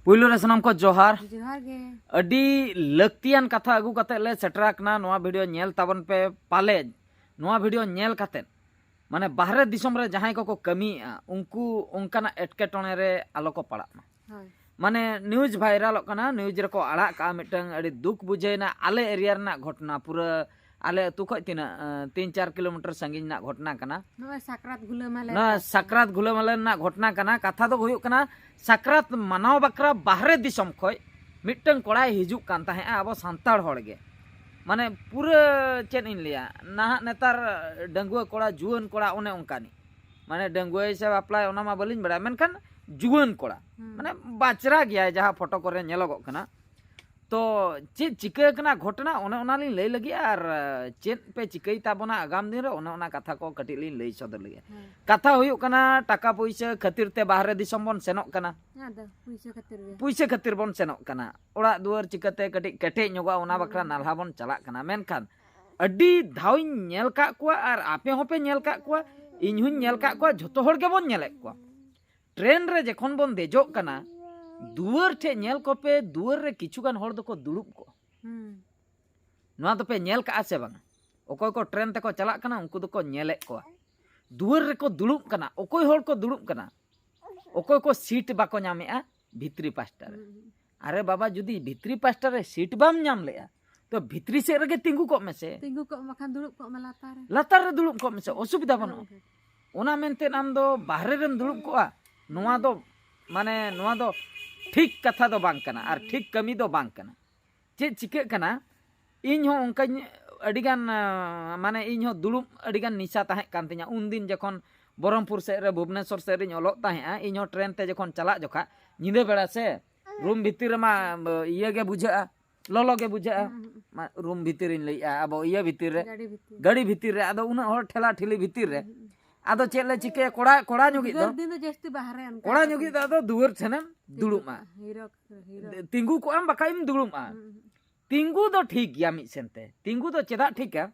पुइलो रे सनम को जोहार जोहार गे अडी लक्तियान कथा अगू कते ले सेटरा कना नोआ वीडियो नेल ताबन पे पाले नोआ वीडियो नेल कते माने बाहरे दिसम रे जहां को कमी उनको उनकाना एटकेटोने रे आलो को पड़ा माने न्यूज वायरल कना न्यूज रे को आड़ा का मिटंग अडी दुख बुझेना आले एरिया ना घटना पूरा आले अतु खय तिना 3-4 किलोमीटर संगिन ना घटना कना साकरात घुलमाले ना घटना कना कथा दो हुयुक कना साकरात मानाव बकरा बाहरे दिसम खय मिटंग कोड़ाय हिजुक कान ताहे आबो सांताड़ होड़गे माने पूरा चेन इन लिया ना नेतार डंगुआ कोड़ा जुवन कोड़ा ओने ओंकानी माने डंगुआ से बापला ओना मा बलिन बड़ा मेनखान जुवन कोड़ा माने बाचरा गया जहां फोटो करे नेलोगो कना तो चेत चिका कना घटना ओने ओना लिन लई लगी और चेत पे चिकई ताबोना आगाम दिन रे ओने ओना कथा को कटी लिन लई सदर लगी कथा हुयुक कना टाका पैसा खातिर ते बाहरे दिसम बन सेनोक कना पुइसे खातिर बन सेनोक कना ओड़ा दुआर चिकाते कटी केटे ñoगा ओना बकरा नालहा बन चलाक कना मेनखान अड्डी धाविन नेल का कुआ और आपे होपे नेल का कुआ इन हुन नेल का कुआ झोतो होड़ के बन नेलेक कुआ ट्रेन रे जखन बन देजोक कना दुआर ठे नेल को पे दुआर रे किछुगान होड़ दको दुड़ुब को नोआ दो पे नेल का से बांग ओकोय को ट्रेन तको चलाक कना उनको दको नेले को दुआर रे को दुड़ुब कना ओकोय होड़ को दुड़ुब कना ओकोय को सीट बाको नामेआ भित्री पास्टा रे अरे बाबा जुदी भित्री पास्टा रे सीट बाम नाम लेआ तो भित्री से रगे तिंगु को में से तिंगु को मखान दुड़ुब को लातार रे दुड़ुब को में से असुविधा बनो ओना मेनते नाम दो बाहरे रेम दुड़ुब को नोआ दो माने नोआ दो ठीक कथा दो बांग कना और ठीक कमी दो बांग कना चेत चिके कना इन हो उनका अडिगान माने इन हो दुड़ुब अडिगान निशा ताहे कान तिया उन दिन जखन बरमपुर से रे भुवनेश्वर से रे ओलोग ताहे इन हो ट्रेन ते जखन चला जोखा निदे बेड़ा से रूम भीतर मा इया गे बुझा ललो गे बुझा रूम भीतर इन लइया अब इया भीतर रे गाड़ी भीतर रे आदो उना हर ठेला ठेली भीतर रे आदो चेले चिके कोड़ा कोड़ा नुगी दो दिन जस्ती बाहरे अनका कोड़ा नुगी आदो दुवर छनम दुड़ुमा तिंगु को आम बकाइम दुड़ुमा तिंगु दो ठीक गया मिट सेनते तिंगु दो चेदा ठीक है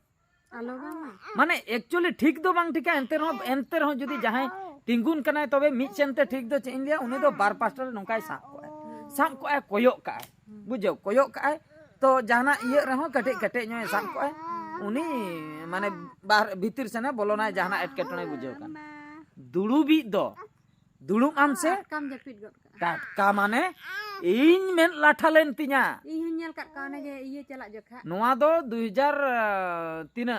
माने एक्चुअली ठीक दो बांग ठीक है एंते रहो जुदी जहां तिंगुन कनाय तबे मिट सेनते ठीक दो चेन लिया उनी दो बार पास्टर नोंकाय साब को कोयक का बुझो कोयक का तो जहाना इया रहो कटे कटे नो साब को उनी माने बाहर भीतर से ना बोलो ना जहाना एटकेटने बुझो का दुड़ुबी दो दुड़ुम आम से कम जपिट गट टाटका माने इन मेन लाठा लेन तिया इन नेल का काने जे इये चला जोखा नोआ दो 2003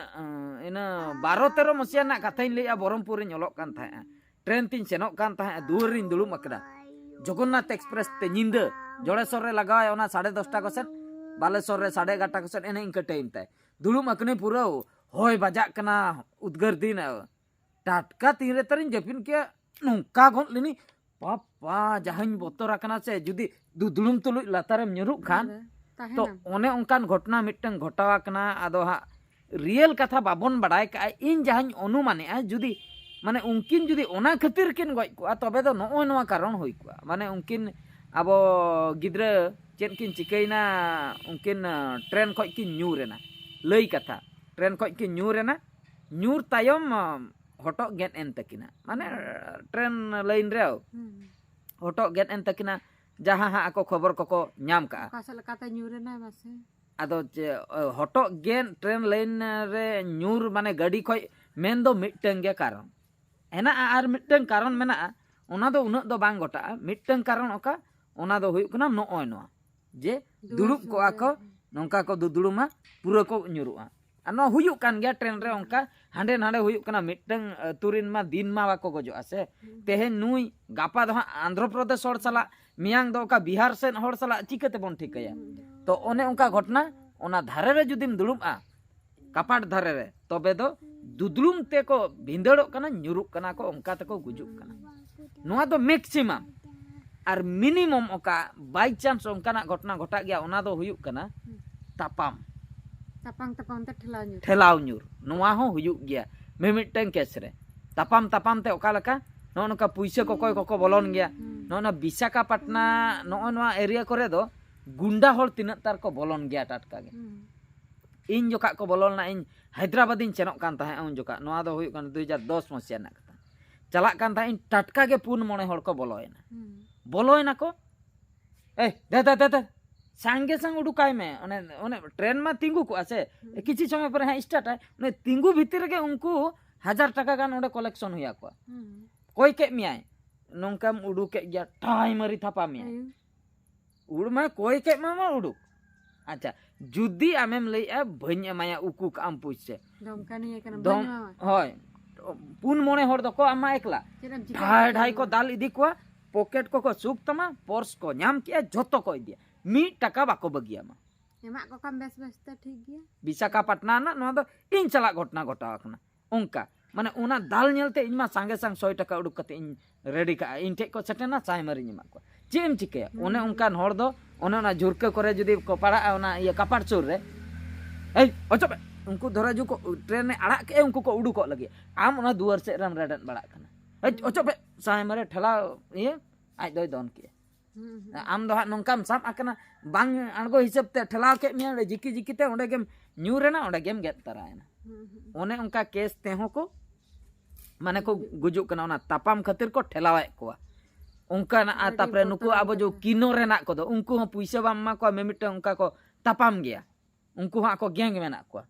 इन 12-13 मसिया ना कथाइन लेया बरमपुर इन ओलोक कान थाया ट्रेन तिन सेनोक कान थाया दुर रिन दुड़ुम अकड़ा जगन्नाथ एक्सप्रेस ते निंद जोड़ेश्वर रे लगाय ओना 10:30 को सेट बालेश्वर रे 11:30 को सेट एने इनका टाइम ताय दुड़ुम अकने पूरा होय बजाक कना उद्गार दिन टाटका तीन तरिन जपिन के नोंका गन लेनी पापा जहां बोतरा कना से जुदी दुड़ुम तुलु लातारम न्युरुक खान तो ओने उनकान घटना मिटन घटावा कना आदो हा रियल कथा बाबन बडाय का इन जहां अनुमाने जुदी माने उनकिन जुदी ओना खातिर किन गय को तबे दो नो नोआ कारण होई को माने उनकिन अब गिद्रा चेन किन चिकैना उनकिन ट्रेन खय किन न्यूरेना लई कथा ट्रेन खय किन न्यूरेना न्यूर तायम हटो गेट एन तकिना माने ट्रेन लाइन रे हटो गेट एन तकिना जहां हा को खबर को नाम का कासल काता न्यूरेना मासे आदो हटो गेन ट्रेन लाइन रे न्यूर माने गाड़ी खय मेन दो मिटंग गे कारण एना आर मिटंग कारण मेना ओना दो उना दो बांग गोटा मिटंग कारण ओका ओना दो हुयुक कना नोय नो जे दुड़ुब को आको नोंका को दुड़ुमा पूरा को न्यूरुआ अनो हुयुक कान गया ट्रेन रे ओंका हांडे नांडे हुयुक कना मिटंग तुरिन मा दिन मा बाको गजो आसे तेहे नुई गापा दो आंध्र प्रदेश हड़ सला मियांग दो का बिहार सेन हड़ सला चिकते बन ठिकया तो ओने ओंका घटना ओना धारे रे जुदिम दुड़ुबा कपाट धारे रे तबे दो दुदुलुम ते को भिंदड़ो कना न्युरुक कना को ओंका ते को गुजुक कना नोआ दो मैक्सिमम और मिनिमम ओका बाई चांस ओंकाना घटना घटा गया ओना दो हुयुक कना तापाम तापाम ते ठेलाव न्यूर नोआ हो हुयुक गया मिमिटन केस रे तापाम ते ओका लका नो नका पुइसे को बोलन गया नो ना विशाखापट्टना नो नोआ एरिया करे दो गुंडा होड़ तिना तार को बोलन गया टाटका गे इन जोका को बोलना इन हैदराबाद इन चेनोक कान ताहे उन जोका नोआ दो हुयुक कान 2010 मसिया ना कथा चलाक कान ताहे इन टाटका गे पुन मणे होड़ को बोलोयना को दे सांगे संग उडुकाय में ओने ट्रेन में तिंगु को से किछि समय पर हाँ स्टार्ट है ओने तिंगु भीतर के उनको 1000 टाका गान ओडे कलेक्शन हुआ को कोई के मियाय नोंकाम उडुके गया टाइमरी थापा मियाय उड़ में कोई के मा उडुक अच्छा जुदी आमेम लइया भኝ माया उकु का आम पुइसे दम होय पुन मोने हर दको आमा एकला ढाई ढाई को दाल इदी को पॉकेट को सुक तमा पर्स को नाम किया जोतो को इदिया 1 टाका बाको बगिया मा एमा को कम बेस बेस त ठीक गया विशाखापट्टनम ना नो दो इन चला घटना घटा आकना उनका माने उना दाल नेलते इन मा सांगे सांग 100 टाका उडुक कते इन रेडी का इन टे को चटेना चायमरी मा को चेम चिके ओने उनकान हर दो ओने ना झुरके करे जदी को पड़ा ओना ये कपाट चोर रे ए ओचो उनको धरा जो को ट्रेन ने आड़ा के उनको को उडुक लगे आम ओना दुआर से रम रेडन बड़ा कना ए ओचो पे चायमरे ठेला ये आज दोय दोन के आम दो नोंकाम साब आकना बांग अणगो हिसाब ते ठेला के मिया जिकी जिकीते ओंडे गेम न्यूरेना ओंडे गेम गेट तरायना ओने उनका केस ते हो को माने को गुजुक कना ओना तापाम खातिर को ठेलावे को उनका ना तापरे नुकु अब जो किनो रेना को दो उनको पैसा बाम मा को मेमिटे उनका को तापाम गया उनको हा को गैंग मेना को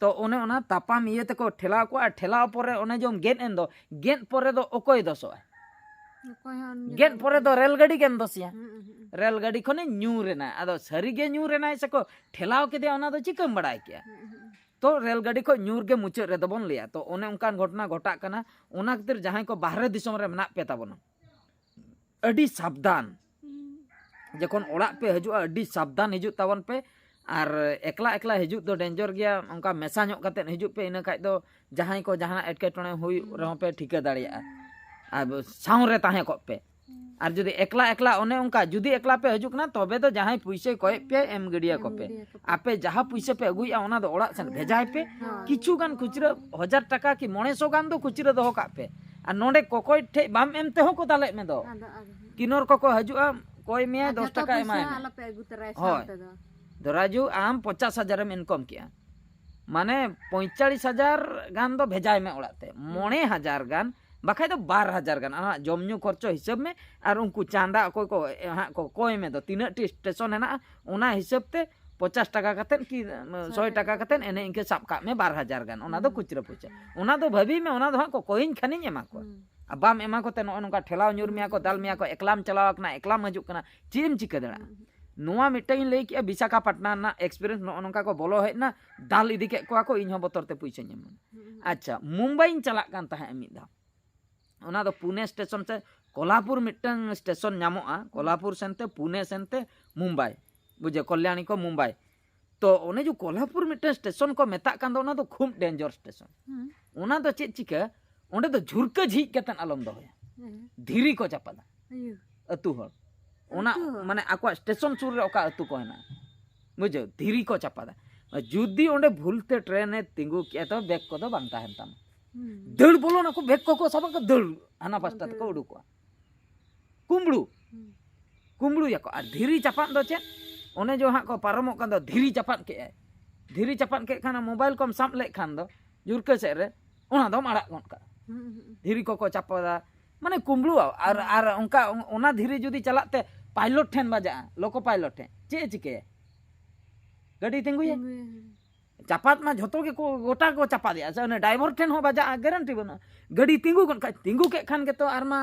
तो ओने ओना तापाम ये ते को ठेला को ठेला परे ओने जो गेट एन दो गेट परे दो ओकोय दसो गेट परे दो रेलगाड़ी केन दसिया रेलगाड़ी खने न्यूरेना आदो सरी गे न्यूरेना से को ठेलाव के दे ओना दो चिकम बड़ाय किया तो रेलगाड़ी को न्यूर के मुचाद रे दबन लिया तो ओने उनकान घटना घटा कना ओना खातिर जहां को बाहरे दिसम रे मेना पे ताबोना अडी सावधान जखन ओड़ा पे हजु अडी सावधान हजु ताबन पे और एकला एकला हजु दो डेंजर गया उनका मेसा ᱧᱚᱜ कते हजु पे इना खाय दो जहां को जहां एटकेटणे हुई रहो पे ठिका दाड़िया अब साउरे ताहे को पे और जुदी एकला एकला ओने उनका जुदी एकला पे हजु ना तबे तो जहां पैसे कोय पे एम गडिया को पे आपे जहां पैसे पे अगुया ओना दो ओड़ा सन भेजाय पे किछु गान खुचरा 1000 टाका की 900 गान दो खुचरा दो का पे आ नोडे कोकोय ठे बाम एम ते हो को दाले में दो किनोर को हजुआ कोई में 10 टाका एमाय दराजू आम 50,000 में इनकम किया माने 45,000 गान दो भेजाय में ओड़ाते 9,000 गान बाखाय दो 12,000 गान आ जमन्यू खर्चो हिसाब में और उनको चांदा कोई को हा को कोई में दो 3 टी स्टेशन है ओना हिसाब ते 50 टाका कतेन की 100 टाका कतेन एने इनके साब का में 12,000 गान ओना दो खुचरा पुचा ओना दो भाभी में ओना दो हा को कोइन खानी एमा को अबाम एमा को ते नो नका ठेलाव न्यूर मिया को दाल मिया को एकलाम चलाव कना एकलाम हजु कना चीम चिका दड़ा नोआ मिटाइन लई कि विशाखापट्टनम ना एक्सपीरियंस नो नका को बोलो है ना दाल इदी के को इन बोतर ते पैसा नेम अच्छा मुंबई चला कान ताहे मिद दा ओना दो पुणे स्टेशन से कोल्हापुर मिटन स्टेशन नामोआ कोल्हापुर सेनते पुणे सेनते मुंबई बुझे कल्याणी को मुंबई तो ओने जो कोल्हापुर मिटन स्टेशन को मेता कान दो ओना दो खूब डेंजर स्टेशन ओना दो चेक चिका ओंडे दो झुरका झिक केतन आलम दो धीरी को चापादा अतु हर ओना माने आको स्टेशन सुर रे ओका अतु को हेना बुझे धीरी को चापादा जुदी ओंडे भूलते ट्रेन तिंगु किया तो बैग को दो बांग ताहेन ताम दड़ बोलो ना को बैग को सब को दड़ हाना पास्ता को उडुको कुंबड़ू कुंबड़ू या को आ धीरी चापान दो चे ओने जो हा को पारमो कान दो धीरी चापान के खाना मोबाइल को साम ले खान दो जुरके से रे ओना दो माड़ा गन का धीरी को चापादा माने कुंबड़ू और उनका ओना धीरी जुदी चलाते पायलट ठेन बाजा लोको पायलट ठेन चे चिके गाड़ी तिंगुए चापात मा झोतो के को गोटा को चापा दिया से ड्राइवर ठेन हो बाजा गारंटी बना गाड़ी तिंगु गन का तिंगु के खान के तो आरमा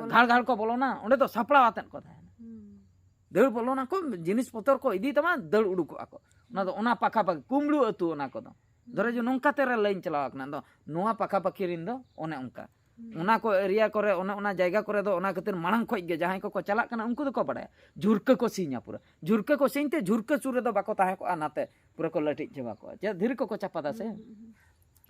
घाड़ घाड़ को बोलो ना ओंडे तो सापड़ा वातन को था दड़ बोलो ना को जिनिस पतर को इदी तमा दड़ उडुको आको ना तो ओना पाखा पाखी कुंबड़ू अतु ओना को दो धरे जो नोंका तेरे लाइन चलाव कना दो नोआ पाखा पाखी रिन दो ओने उनका ओना को एरिया करे ओना जायगा करे दो ओना खातिर मांग खोज गे जहां को चला कना उनको दो को बड़ाय झुरके को सीना पूरा झुरके को सीनते झुरके सुरे दो बाको ताहे को आनाते पूरा को लटी चबा को जे धीर को चापादा से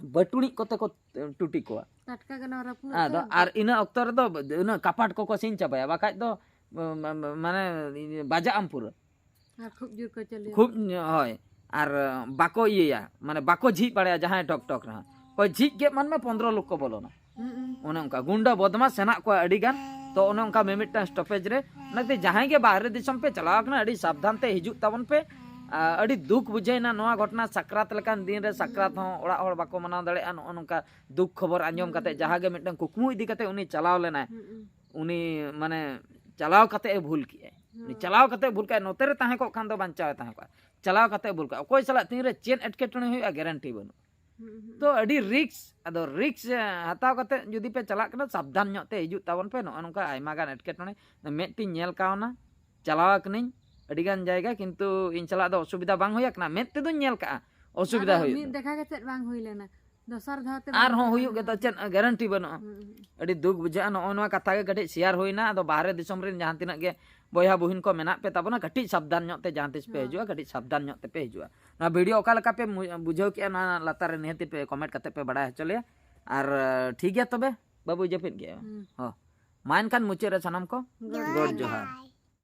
बटुणी कोते को टूटी को टटका गना रपु आदो आर इना अक्तर दो इना कपाट को सीन चबाया बाकाय दो माने बाजा आम पूरा खूब जोर को चले खूब होय आर बाको इया माने बाको झी पड़े जहां टक टक रहा कोई झी के मन में 15 लोग को बोलो ना ओने उनका गुंडा बदमाश सेना को अड़ी गान तो ओने उनका मिमिटा स्टॉपेज रे नते जहां के बाहर दिसम पे चलाव ना अड़ी सावधान ते हिजु ताबन पे अड़ी दुख बुझेना नोआ घटना साक्रात लकान दिन रे साक्रात हो ओड़ा और बाको मनाव दड़े अन उनका दुख खबर आंजम कते जहां के मिटन कुकमु इदी कते उनी चलाव लेना उनी माने चलाव कते भूल किए चलाव कते भूल का नोते रे ताहे को खान दो बांचाव ताहे को चलाव कते भूल का कोई सला तीन रे चेन एटकेटणे हुई गारंटी बनु तो अड़ी रिक्स अदो रिक्स हताव कते जुदी पे चला कना सावधान ᱧᱚᱜ ᱛᱮ ᱦᱤᱡᱩᱜ ᱛᱟᱵᱚᱱ ᱯᱮ ᱱᱚᱜᱼᱚ ᱱᱚᱝᱠᱟ ᱟᱭᱢᱟ ᱜᱟᱱ ᱮᱴᱠᱮᱴᱚᱬᱮ ᱢᱮᱫ ᱛᱤᱧ ᱧᱮᱞ ᱠᱟᱣᱱᱟ ᱪᱟᱞᱟᱣ ᱟᱠᱟᱱᱟᱹᱧ ᱟᱹᱰᱤ ᱜᱟᱱ ᱡᱟᱭᱜᱟ ᱠᱤᱱᱛᱩ ᱤᱧ ᱪᱟᱞᱟᱜ ᱫᱚ ᱚᱥᱩᱵᱤᱫᱷᱟ ᱵᱟᱝ ᱦᱩᱭ ᱟᱠᱟᱱᱟ ᱢᱮᱫ ᱛᱮᱫᱚᱧ ᱧᱮल ᱠᱟᱜᱼᱟ ᱚᱥᱩᱵᱤᱫᱷᱟ ᱦᱩᱭᱩᱜ ᱢᱤᱫ ᱫᱮᱠᱷᱟ ᱠᱟᱛᱮ ᱵᱟᱝ ᱦᱩᱭ ᱞᱮᱱᱟ ᱫᱚᱥᱟᱨ ᱫᱷᱟᱣ ᱛᱮ ᱟᱨᱦᱚᱸ ᱦᱩᱭᱩᱜ ᱜᱮᱛᱚ ᱪᱮᱫ ᱜᱟᱨᱟᱱᱴᱤ ᱵᱟᱹᱱᱩᱜᱼᱟ ᱟᱹᱰᱤ ᱫᱩᱠ ᱵᱩᱡᱷᱟᱹᱜᱼᱟ ᱱᱚᱜᱼᱚ ᱱᱚᱣᱟ ᱠᱟᱛᱷᱟ ᱜᱮ ᱠᱟᱹᱴᱤᱡ শেয়ার ᱦᱩᱭᱱᱟ ᱟᱫᱚ ᱵᱟᱦᱨᱮ ᱫᱤᱥᱚᱢ ᱨᱮᱱ ᱡᱟᱦᱟᱸ ᱛᱤᱱᱟᱹᱜ ᱜᱮ ᱵᱚᱭᱦᱟ ᱵᱩᱦᱤᱱ ᱠᱚ ᱢᱮᱱᱟᱜ ᱯᱮ ᱛᱟᱵᱚᱱᱟ ᱠᱟᱹᱴᱤᱡ ᱥᱟᱵধান ᱧᱚᱜ ᱛᱮ ᱡᱟᱦᱟᱸ ᱛᱤᱥ ᱯᱮ ᱦᱤᱡᱩᱜᱼᱟ ᱠᱟᱹᱴᱤᱡ ᱥᱟᱵধান ᱧᱚᱜ ᱛᱮᱯᱮ ᱦᱤᱡᱩᱜᱼᱟ ᱱᱚᱣᱟ ᱵᱷᱤᱰᱤᱭᱳ ᱚᱠᱟ ᱞᱮᱠᱟ ᱯᱮ ᱵᱩᱡᱷᱟᱹᱣ ᱠᱮᱜᱼᱟ ᱱᱚᱣᱟ ᱞᱟᱛᱟᱨ ᱨᱮ ᱱᱤᱦᱟᱹᱛ ᱯᱮ ᱠᱚᱢᱮᱱᱴ ᱠᱟᱛᱮ ᱯᱮ ᱵᱟᱲᱟᱭ ᱦᱚᱪᱚ ᱞᱮᱭᱟ ᱟᱨ ᱴᱷᱤक ᱜᱮᱭᱟ ᱛᱚᱵᱮ ᱵᱟᱵᱩ ᱡᱟᱹᱯᱤᱫ ᱜᱮᱭᱟ ᱦᱚ ᱢᱟ ᱮᱱᱠᱷᱟᱱ ᱢᱩᱪᱟᱹᱫ ᱨᱮ ᱥᱟᱱᱟᱢ ᱠᱚ ᱜᱚᱰ ᱡᱚᱦᱟᱨ